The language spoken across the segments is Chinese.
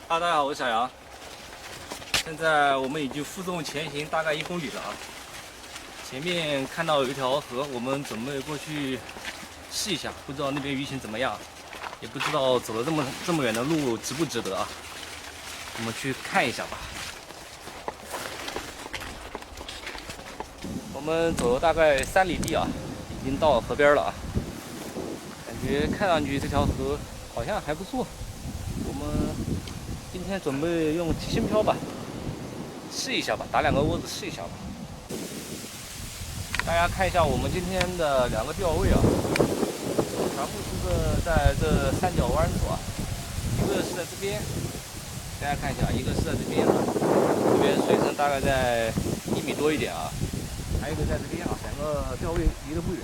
大家好，我是小杨。现在我们已经负重前行大概1公里了啊。前面看到有一条河，我们准备过去试一下，不知道那边鱼情怎么样，也不知道走了这么远的路值不值得啊。我们去看一下吧。我们走了大概3里地啊，已经到河边了啊。感觉看上去这条河好像还不错。我们今天准备用提心漂吧，试一下吧，打2个窝子试一下吧。大家看一下我们今天的2个钓位啊，全部是在这三角湾处啊，一个是在这边，大家看一下，一个是在这边啊，这边水深大概在1米多一点啊，还有一个在这边啊，2个钓位离得不远，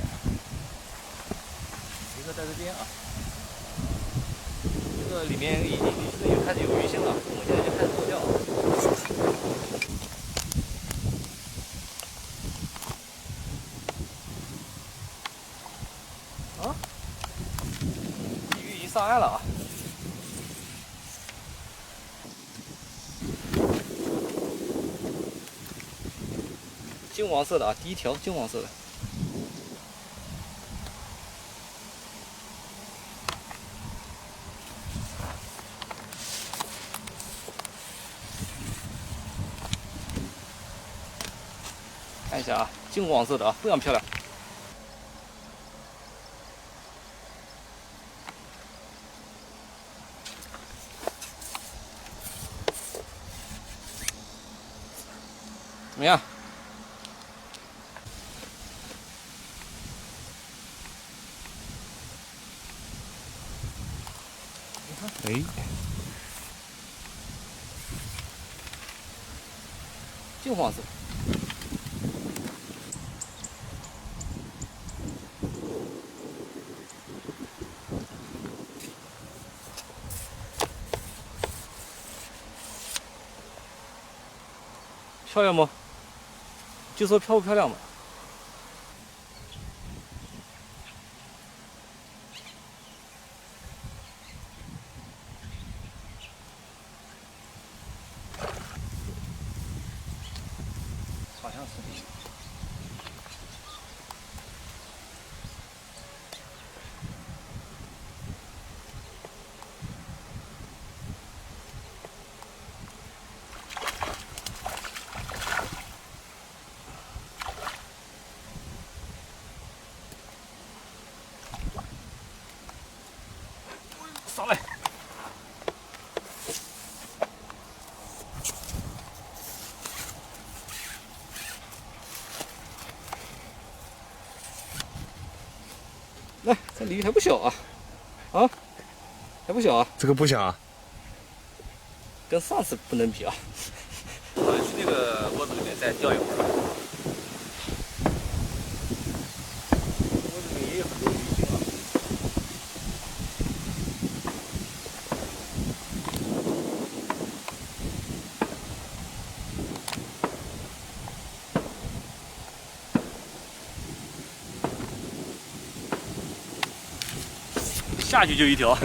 一个在这边啊。这个里面已经开始有鱼腥了，我们现在就开始做钓。啊，鱼已经上岸了啊！金黄色的啊，第一条金黄色的。看一下啊，金黄色的啊，非常漂亮。怎么样？哎，金黄色。漂亮不？就说漂不漂亮吧。好像是。上来！来，这鲤鱼还不小啊，啊，还不小啊。这个不小啊，跟上次不能比啊。我们去那个窝子里面再钓一会儿。窝子里面也有很多鱼腥啊。下去就一条。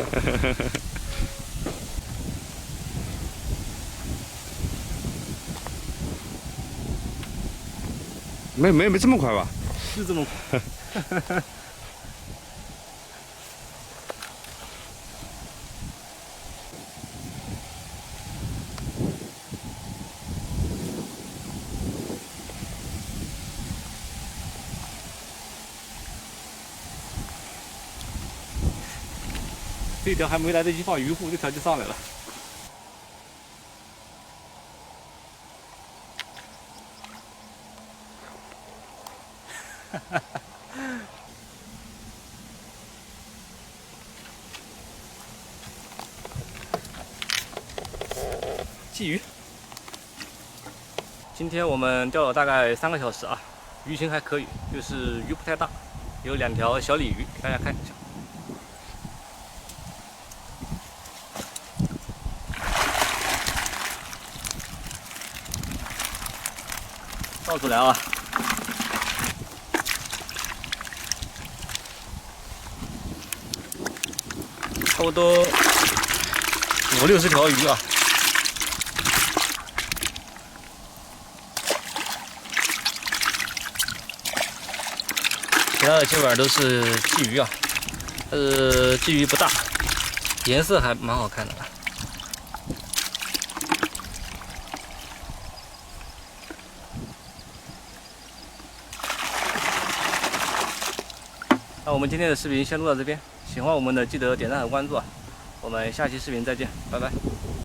没这么快吧？就这么快。这条还没来得及放鱼护，这条就上来了。鲫鱼。今天我们钓了大概3个小时啊，鱼情还可以，就是鱼不太大，有2条小鲤鱼，给大家看一下。倒出来啊！差不多50-60条鱼啊。他的基本上都是鲫鱼啊，鲫鱼不大，颜色还蛮好看的。那我们今天的视频先录到这边，喜欢我们的记得点赞和关注啊，我们下期视频再见，拜拜。